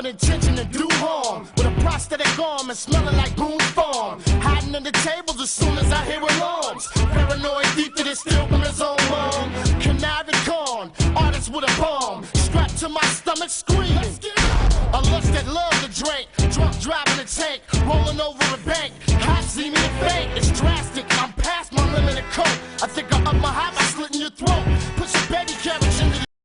with intention to do harm, with a prosthetic arm and smelling like Boone's Farm. Hiding in the tables as soon as I hear alarms. Paranoid thief that is still from his own mom. Conniving con, artist with a bomb. Strapped to my stomach screaming. A lust that love to drink. Drunk driving a tank, rolling over